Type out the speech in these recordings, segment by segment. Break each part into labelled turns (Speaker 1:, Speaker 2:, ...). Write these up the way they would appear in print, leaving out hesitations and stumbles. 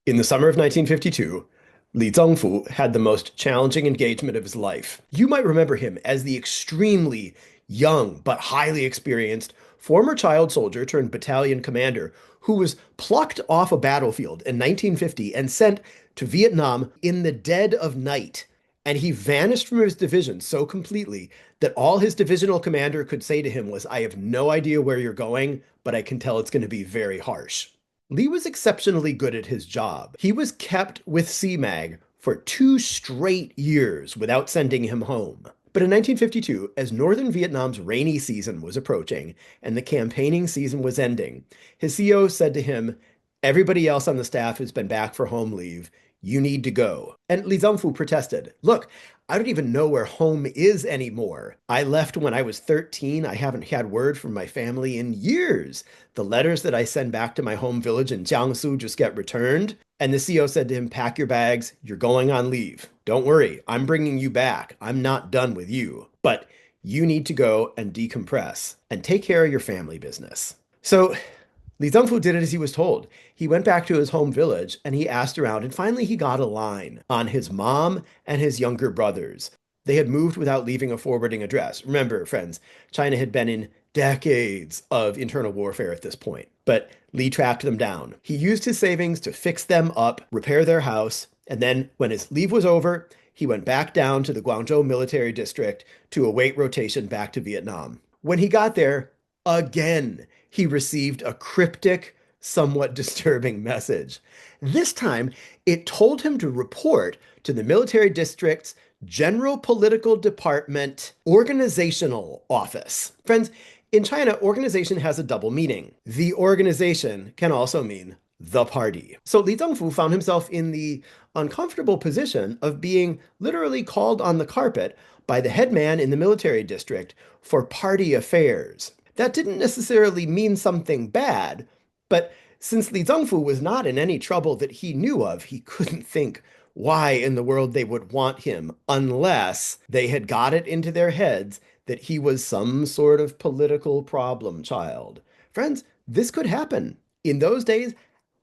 Speaker 1: In the summer of 1952, Li Zongfu had the most challenging engagement of his life. You might remember him as the extremely young but highly experienced former child soldier turned battalion commander who was plucked off a battlefield in 1950 and sent to Vietnam in the dead of night. And he vanished from his division so completely that all his divisional commander could say to him was, I have no idea where you're going, but I can tell it's going to be very harsh. Lee was exceptionally good at his job. He was kept with CMAG for 2 straight years without sending him home. But in 1952, as Northern Vietnam's rainy season was approaching and the campaigning season was ending, his CO said to him, everybody else on the staff has been back for home leave. You need to go. And Li Zongfu protested, look, I don't even know where home is anymore. I left when I was 13. I haven't had word from my family in years. The letters that I send back to my home village in Jiangsu just get returned. And the CO said to him, pack your bags. You're going on leave. Don't worry. I'm bringing you back. I'm not done with you. But you need to go and decompress and take care of your family business. So Li Zongfu did it as he was told. He went back to his home village and he asked around, and finally he got a line on his mom and his younger brothers. They had moved without leaving a forwarding address. Remember, friends, China had been in decades of internal warfare at this point, but Li tracked them down. He used his savings to fix them up, repair their house, and then when his leave was over, he went back down to the Guangzhou military district to await rotation back to Vietnam. When he got there, again, he received a cryptic, somewhat disturbing message. This time, it told him to report to the military district's General Political Department Organizational Office. Friends, in China, organization has a double meaning. The organization can also mean the party. So Li Zongfu found himself in the uncomfortable position of being literally called on the carpet by the head man in the military district for party affairs. That didn't necessarily mean something bad, but since Li Zongfu was not in any trouble that he knew of, he couldn't think why in the world they would want him unless they had got it into their heads that he was some sort of political problem child. Friends, this could happen. In those days,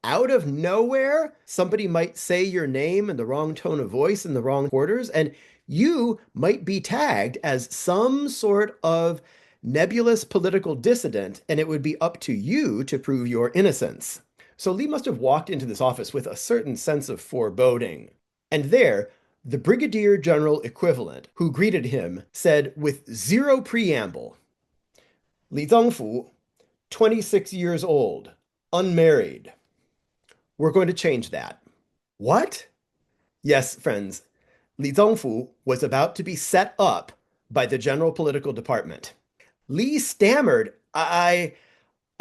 Speaker 1: out of nowhere, somebody might say your name in the wrong tone of voice in the wrong quarters, and you might be tagged as some sort of nebulous political dissident, and it would be up to you to prove your innocence. So Lee must have walked into this office with a certain sense of foreboding. And there, the brigadier general equivalent who greeted him said with zero preamble, Li Zongfu, 26 years old, unmarried. We're going to change that. What? Yes, friends, Li Zongfu was about to be set up by the General Political Department. Lee stammered, I'm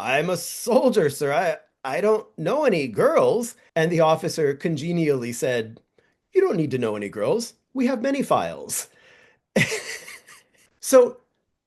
Speaker 1: a soldier, sir. I don't know any girls. And the officer congenially said, you don't need to know any girls. We have many files. So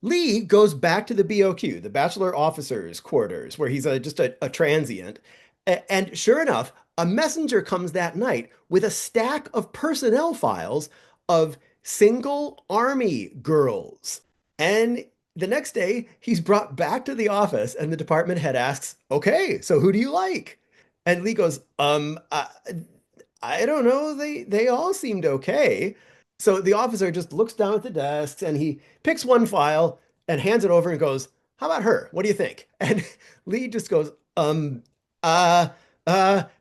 Speaker 1: Lee goes back to the BOQ, the Bachelor Officers' Quarters, where he's just a transient. And sure enough, a messenger comes that night with a stack of personnel files of single army girls. And the next day, he's brought back to the office, and the department head asks, okay, so who do you like? And Lee goes, I don't know. They all seemed okay. So the officer just looks down at the desks and he picks one file and hands it over and goes, how about her? What do you think? And Lee just goes, and the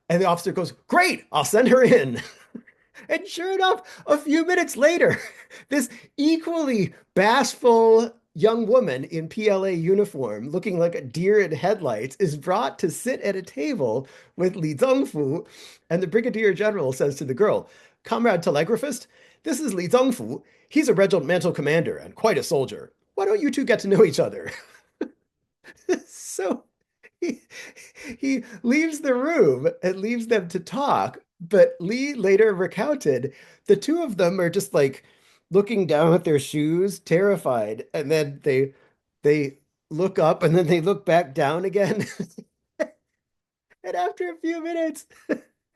Speaker 1: officer goes, great, I'll send her in. And sure enough, a few minutes later, this equally bashful young woman in PLA uniform, looking like a deer in headlights, is brought to sit at a table with Li Zongfu. And the brigadier general says to the girl, Comrade telegraphist, this is Li Zongfu. He's a regimental commander and quite a soldier. Why don't you two get to know each other? So he, he leaves the room and leaves them to talk. But Lee later recounted the two of them are just like looking down at their shoes, terrified, and then they look up and then they look back down again. And after a few minutes,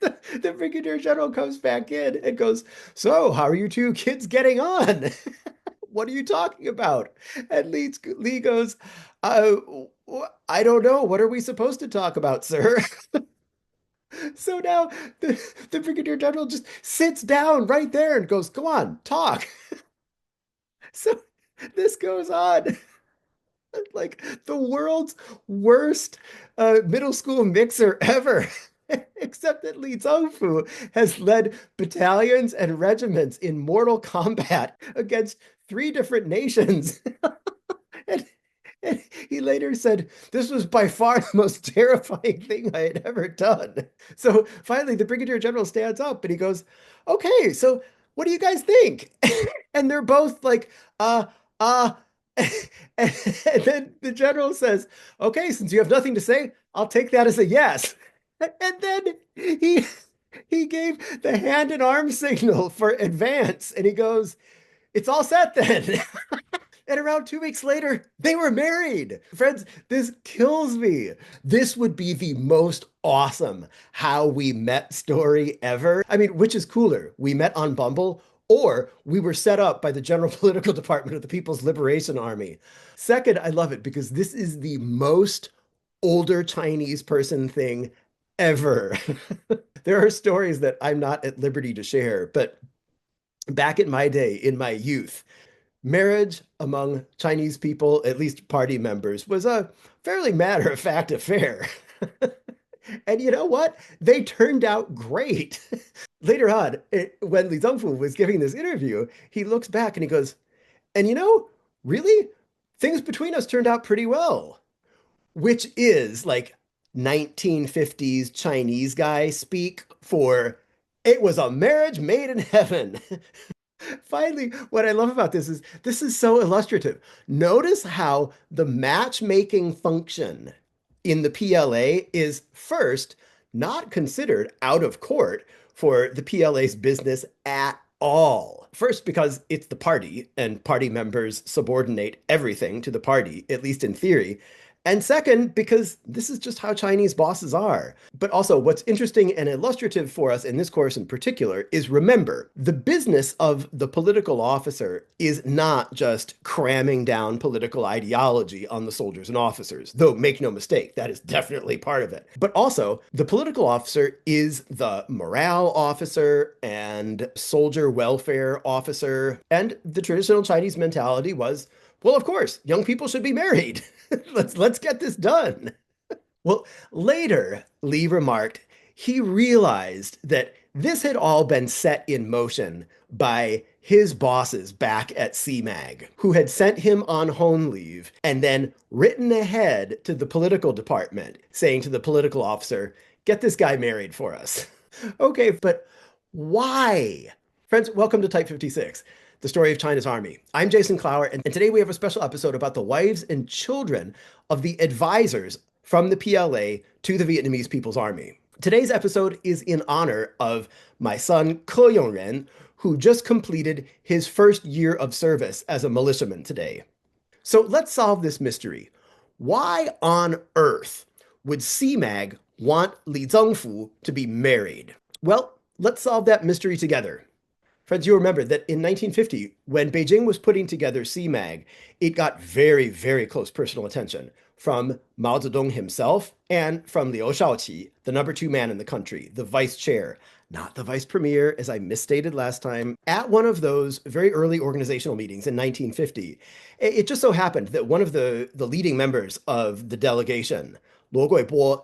Speaker 1: the brigadier general comes back in and goes, so how are you two kids getting on? What are you talking about? And Lee goes, uh, I don't know. What are we supposed to talk about, sir? So now the brigadier general just sits down right there and goes, "Come on, talk." So this goes on like the world's worst middle school mixer ever. Except that Li Zongfu has led battalions and regiments in mortal combat against three different nations. And, and he later said, "This was by far the most terrifying thing I had ever done." So finally, the brigadier general stands up and he goes, "Okay, so what do you guys think?" And they're both like, uh, and then the general says, "Okay, since you have nothing to say, I'll take that as a yes." And then he he gave the hand and arm signal for advance, and he goes, "It's all set then." And around 2 weeks later, they were married. Friends, this kills me. This would be the most awesome how we met story ever. I mean, which is cooler? We met on Bumble, or we were set up by the General Political Department of the People's Liberation Army. Second, I love it because this is the most older Chinese person thing ever. There are stories that I'm not at liberty to share, but back in my day, in my youth, marriage among Chinese people, at least party members, was a fairly matter-of-fact affair. And you know what? They turned out great. Later on, when Li Zongfu was giving this interview, he looks back and he goes, "And you know, really, things between us turned out pretty well," which is like 1950s Chinese guy speak for it was a marriage made in heaven. Finally, what I love about this is so illustrative. Notice how the matchmaking function in the PLA is first not considered out of court for the PLA's business at all. First, because it's the party and party members subordinate everything to the party, at least in theory. And second, because this is just how Chinese bosses are. But also, what's interesting and illustrative for us in this course in particular is remember, the business of the political officer is not just cramming down political ideology on the soldiers and officers, though make no mistake, that is definitely part of it. But also, the political officer is the morale officer and soldier welfare officer. And the traditional Chinese mentality was, well, of course, young people should be married. Let's get this done. Well, later, Lee remarked he realized that this had all been set in motion by his bosses back at CMAG, who had sent him on home leave and then written ahead to the political department, saying to the political officer, "Get this guy married for us." Okay, but why? Friends, welcome to Type 56, the story of China's army. I'm Jason Clower, and today we have a special episode about the wives and children of the advisors from the PLA to the Vietnamese People's Army. Today's episode is in honor of my son, Ke Yongren, who just completed his first year of service as a militiaman today. So let's solve this mystery. Why on earth would CMAG want Li Zongfu to be married? Well, let's solve that mystery together. Friends, you remember that in 1950, when Beijing was putting together CMAG, it got very, very close personal attention from Mao Zedong himself and from Liu Shaoqi, the number two man in the country, the vice chair, not the vice premier, as I misstated last time. At one of those very early organizational meetings in 1950, it just so happened that one of the leading members of the delegation, Luo Guibo,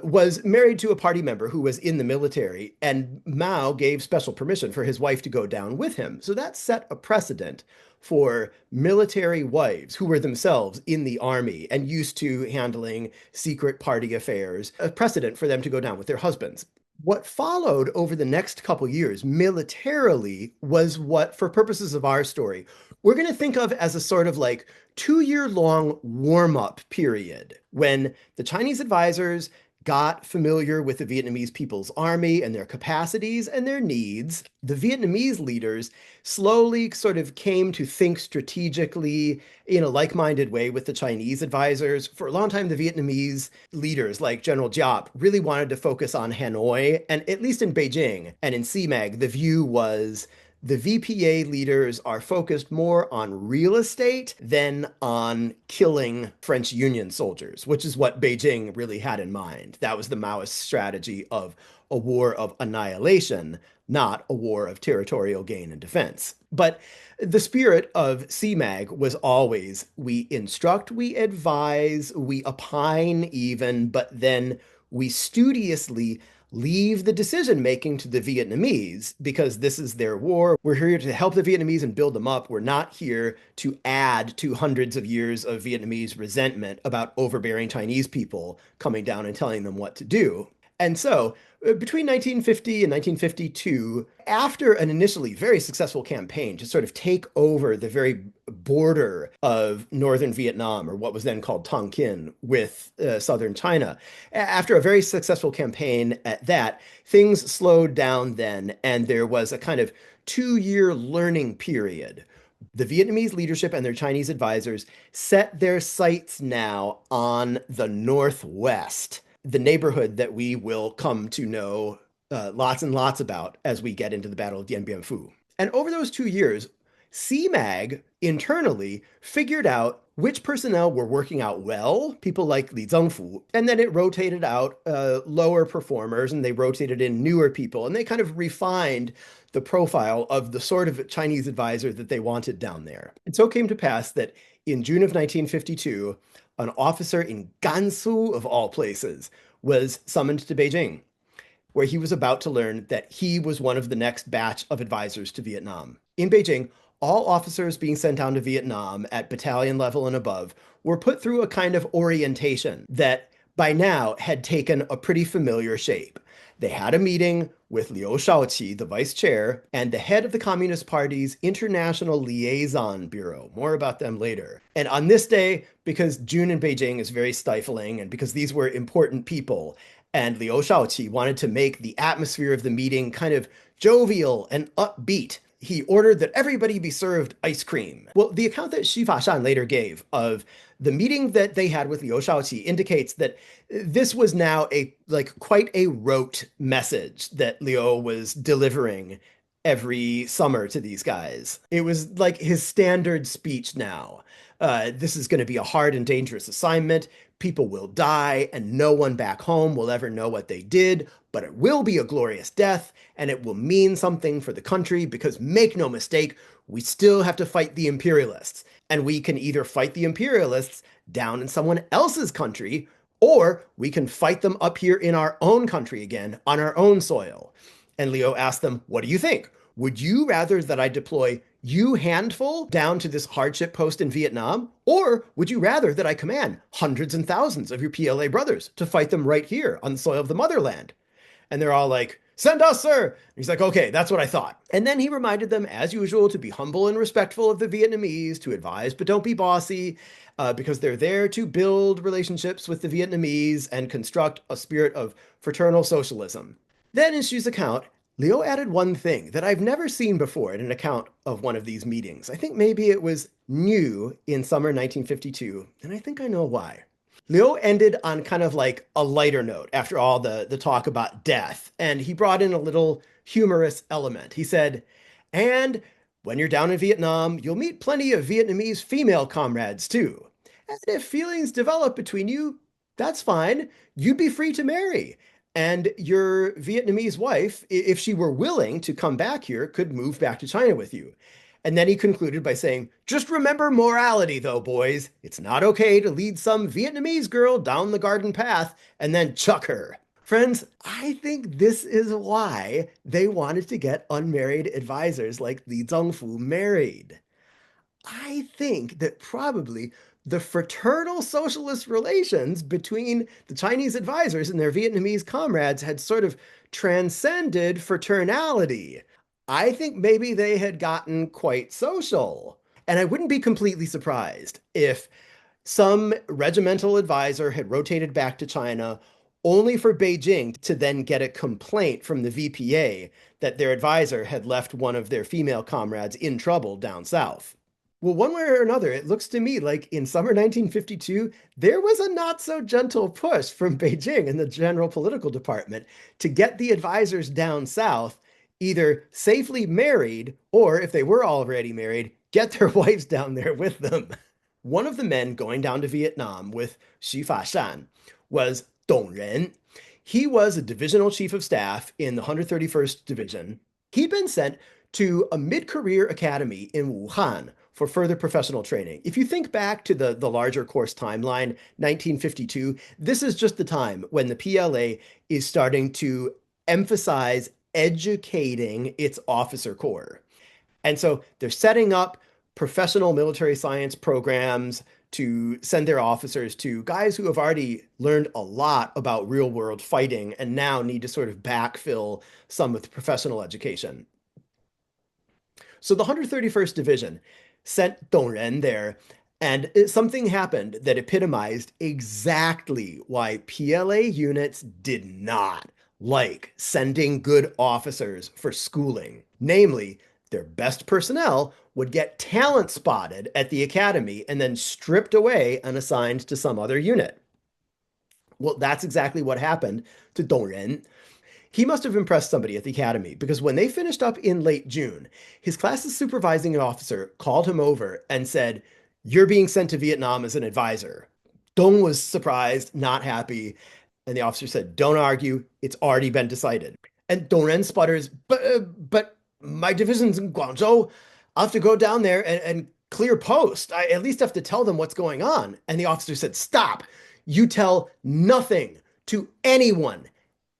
Speaker 1: was married to a party member who was in the military, and Mao gave special permission for his wife to go down with him. So that set a precedent for military wives who were themselves in the army and used to handling secret party affairs, a precedent for them to go down with their husbands. What followed over the next couple years militarily was what, for purposes of our story, we're going to think of as a sort of like 2 year long warm up period when the Chinese advisors got familiar with the Vietnamese People's Army and their capacities and their needs. The Vietnamese leaders slowly sort of came to think strategically in a like-minded way with the Chinese advisors. For a long time, the Vietnamese leaders like General Giap really wanted to focus on Hanoi, and at least in Beijing and in CMAG, the view was the VPA leaders are focused more on real estate than on killing French Union soldiers, which is what Beijing really had in mind. That was the Maoist strategy of a war of annihilation, not a war of territorial gain and defense. But the spirit of CMAG was always we instruct, we advise, we opine even, but then we studiously leave the decision making to the Vietnamese because this is their war. We're here to help the Vietnamese and build them up. We're not here to add to hundreds of years of Vietnamese resentment about overbearing Chinese people coming down and telling them what to do. And so, between 1950 and 1952, after an initially very successful campaign to sort of take over the very border of northern Vietnam, or what was then called Tonkin, with southern China, after a very successful campaign at that, things slowed down then, and there was a kind of 2-year learning period. The Vietnamese leadership and their Chinese advisors set their sights now on the Northwest, the neighborhood that we will come to know lots and lots about as we get into the Battle of Dien Bien Phu. And over those 2 years, CMAG internally figured out which personnel were working out well, people like Li Zengfu, and then it rotated out lower performers and they rotated in newer people and they kind of refined the profile of the sort of Chinese advisor that they wanted down there. And so it came to pass that in June of 1952, an officer in Gansu, of all places, was summoned to Beijing, where he was about to learn that he was one of the next batch of advisors to Vietnam. In Beijing, all officers being sent down to Vietnam at battalion level and above were put through a kind of orientation that by now had taken a pretty familiar shape. They had a meeting with Liu Shaoqi, the vice chair, and the head of the Communist Party's International Liaison Bureau. More about them later. And on this day, because June in Beijing is very stifling, and because these were important people, and Liu Shaoqi wanted to make the atmosphere of the meeting kind of jovial and upbeat, he ordered that everybody be served ice cream. Well, the account that Xu Fashan later gave of the meeting that they had with Liu Shaoqi indicates that this was now quite a rote message that Liu was delivering every summer to these guys. It was like his standard speech now. This is going to be a hard and dangerous assignment. People will die, and no one back home will ever know what they did, but it will be a glorious death, and it will mean something for the country because, make no mistake, we still have to fight the imperialists. And we can either fight the imperialists down in someone else's country, or we can fight them up here in our own country again, on our own soil. And Liu asked them, what do you think? Would you rather that I deploy you handful down to this hardship post in Vietnam? Or would you rather that I command hundreds and thousands of your PLA brothers to fight them right here on the soil of the motherland? And they're all like, send us, sir. And he's like, okay, that's what I thought. And then he reminded them, as usual, to be humble and respectful of the Vietnamese, to advise, but don't be bossy, because they're there to build relationships with the Vietnamese and construct a spirit of fraternal socialism. Then in Xu's account, Liu added one thing that I've never seen before in an account of one of these meetings. I think maybe it was new in summer 1952, and I think I know why. Liu ended on kind of like a lighter note after all the talk about death, and he brought in a little humorous element. He said, and when you're down in Vietnam, you'll meet plenty of Vietnamese female comrades too. And if feelings develop between you, that's fine. You'd be free to marry. And your Vietnamese wife, if she were willing to come back here, could move back to China with you. And then he concluded by saying, just remember morality though, boys. It's not okay to lead some Vietnamese girl down the garden path and then chuck her. Friends, I think this is why they wanted to get unmarried advisors like Li Zengfu married. I think that probably the fraternal socialist relations between the Chinese advisors and their Vietnamese comrades had sort of transcended fraternality. I think maybe they had gotten quite social. And I wouldn't be completely surprised if some regimental advisor had rotated back to China only for Beijing to then get a complaint from the VPA that their advisor had left one of their female comrades in trouble down south. Well, one way or another, it looks to me like in summer 1952, there was a not so gentle push from Beijing and the general political department to get the advisors down south either safely married or if they were already married, get their wives down there with them. One of the men going down to Vietnam with Xu Fa-shan was Dong Ren. He was a divisional chief of staff in the 131st Division. He'd been sent to a mid-career academy in Wuhan for further professional training. If you think back to the larger course timeline, 1952, this is just the time when the PLA is starting to emphasize educating its officer corps. And so they're setting up professional military science programs to send their officers to guys who have already learned a lot about real world fighting and now need to sort of backfill some of the professional education. So the 131st Division sent Dong Ren there, and something happened that epitomized exactly why PLA units did not like sending good officers for schooling. Namely, their best personnel would get talent spotted at the academy and then stripped away and assigned to some other unit. Well, that's exactly what happened to Dong Ren. He must have impressed somebody at the academy because when they finished up in late June, his class's supervising officer called him over and said, "You're being sent to Vietnam as an advisor." Dong was surprised, not happy, and the officer said, "Don't argue, it's already been decided." And Dong Ren sputters, but my division's in Guangzhou. I'll have to go down there and clear post. I at least have to tell them what's going on." And the officer said, "Stop. You tell nothing to anyone.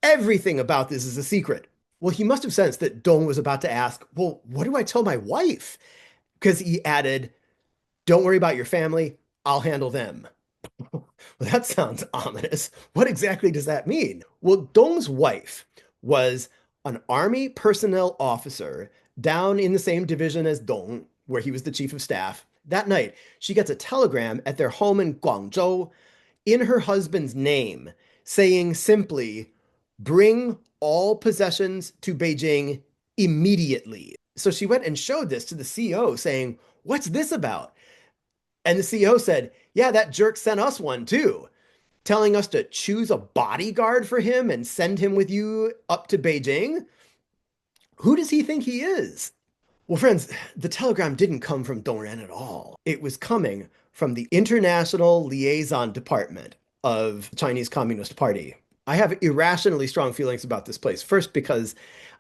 Speaker 1: Everything about this is a secret." Well, he must have sensed that Dong was about to ask, "Well, what do I tell my wife?" Because he added, "Don't worry about your family. I'll handle them." Well, that sounds ominous. What exactly does that mean? Well, Dong's wife was an army personnel officer down in the same division as Dong, where he was the chief of staff. That night, she gets a telegram at their home in Guangzhou in her husband's name, saying simply, "Bring all possessions to Beijing immediately." So she went and showed this to the CEO, saying, "What's this about?" And the CEO said, "Yeah, that jerk sent us one too, telling us to choose a bodyguard for him and send him with you up to Beijing. Who does he think he is?" Well, friends, the telegram didn't come from Dong Ren at all. It was coming from the International Liaison Department of the Chinese Communist Party. I have irrationally strong feelings about this place. First, because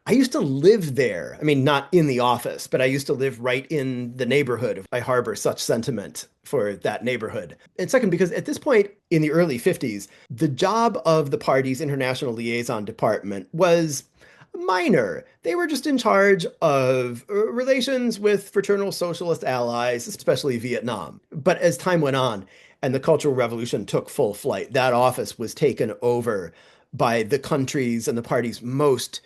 Speaker 1: I used to live there. I mean, not in the office, but I used to live right in the neighborhood. I harbor such sentiment for that neighborhood. And second, because at this point in the early 50s, the job of the party's International Liaison Department was minor. They were just in charge of relations with fraternal socialist allies, especially Vietnam. But as time went on and the Cultural Revolution took full flight, that office was taken over by the country's and the party's most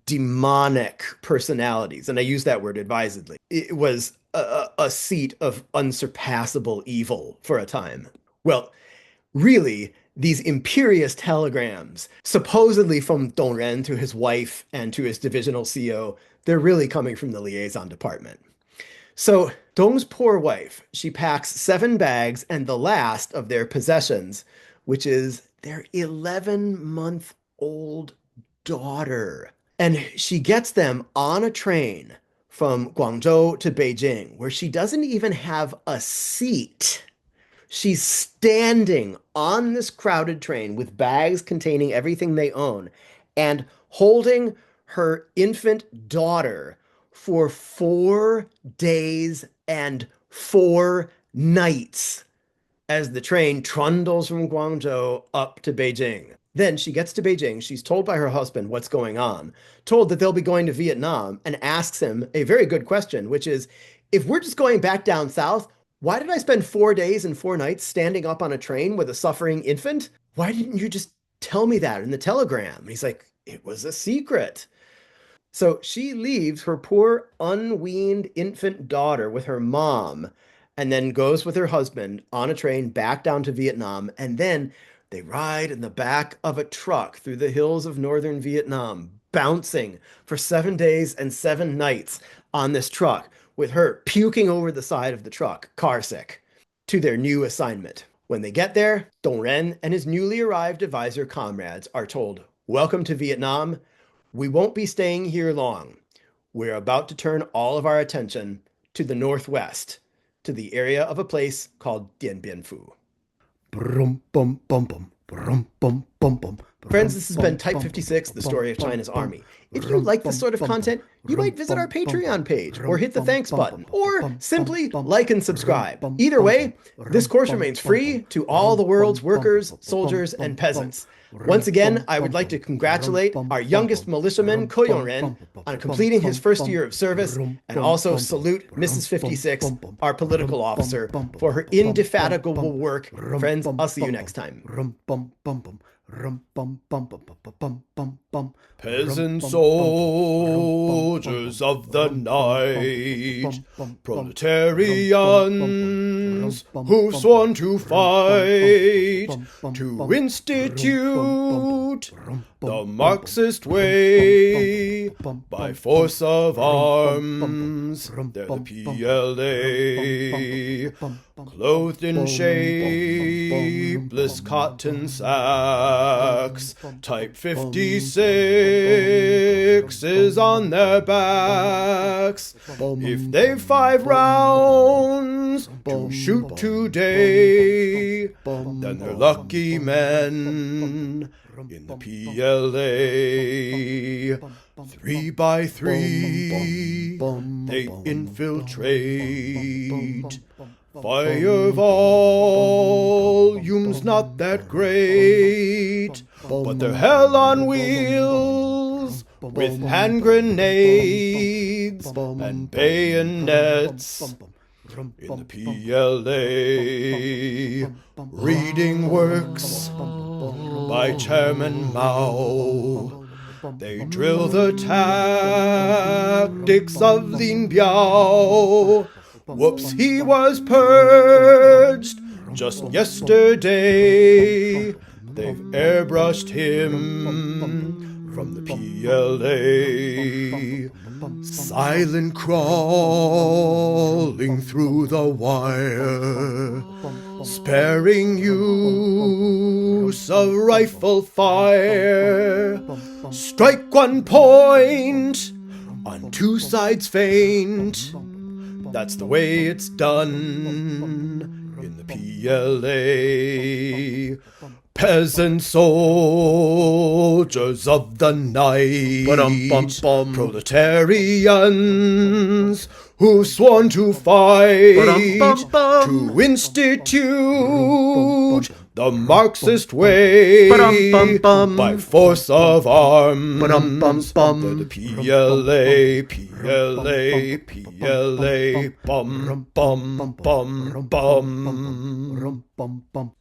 Speaker 1: demonic personalities. And I use that word advisedly. It was a seat of unsurpassable evil for a time. Well, really, these imperious telegrams, supposedly from Dong Ren to his wife and to his divisional CO, they're really coming from the liaison department. So Dong's poor wife, she packs 7 bags and the last of their possessions, which is their 11-month-old daughter. And she gets them on a train from Guangzhou to Beijing, where she doesn't even have a seat. She's standing on this crowded train with bags containing everything they own and holding her infant daughter for 4 days and 4 nights as the train trundles from Guangzhou up to Beijing. Then she gets to Beijing. She's told by her husband what's going on, told that they'll be going to Vietnam, and asks him a very good question, which is, if we're just going back down south, why did I spend 4 days and 4 nights standing up on a train with a suffering infant? Why didn't you just tell me that in the telegram? And he's like, it was a secret. So she leaves her poor unweaned infant daughter with her mom and then goes with her husband on a train back down to Vietnam. And then they ride in the back of a truck through the hills of northern Vietnam, bouncing for 7 days and 7 nights on this truck with her puking over the side of the truck, carsick, to their new assignment. When they get there, Dong Ren and his newly arrived advisor comrades are told, "Welcome to Vietnam. we won't be staying here long. We're about to turn all of our attention to the northwest, to the area of a place called Dien. Friends, this has been Type 56, the story of China's army. If you like this sort of content, you might visit our Patreon page, or hit the thanks button, or simply like and subscribe. Either way, this course remains free to all the world's workers, soldiers, and peasants. Once again, I would like to congratulate our youngest militiaman, Ko Yongren, on completing his first year of service, and also salute Mrs. 56, our political officer, for her indefatigable work. Friends, I'll see you next time.
Speaker 2: Peasant soldiers of the night, proletarians who've sworn to fight, to institute the Marxist way by force of arms. They're the PLA, clothed in shapeless cotton sacks. Type 56 is on their backs. If they've 5 rounds to shoot today, then they're lucky men in the PLA. 3 by 3, they infiltrate. Fire volume's not that great, but they're hell on wheels with hand grenades and bayonets. In the PLA, reading works by Chairman Mao. They drill the tactics of Lin Biao. Whoops, he was purged just yesterday. They've airbrushed him from the PLA. Silent crawling through the wire, sparing use of rifle fire. Strike 1 point, on 2 sides faint. That's the way it's done in the PLA. Peasant soldiers of the night, proletarians who've sworn to fight, to institute the Marxist way by force of arms. They're the PLA, PLA, PLA, bum, bum, bum, bum.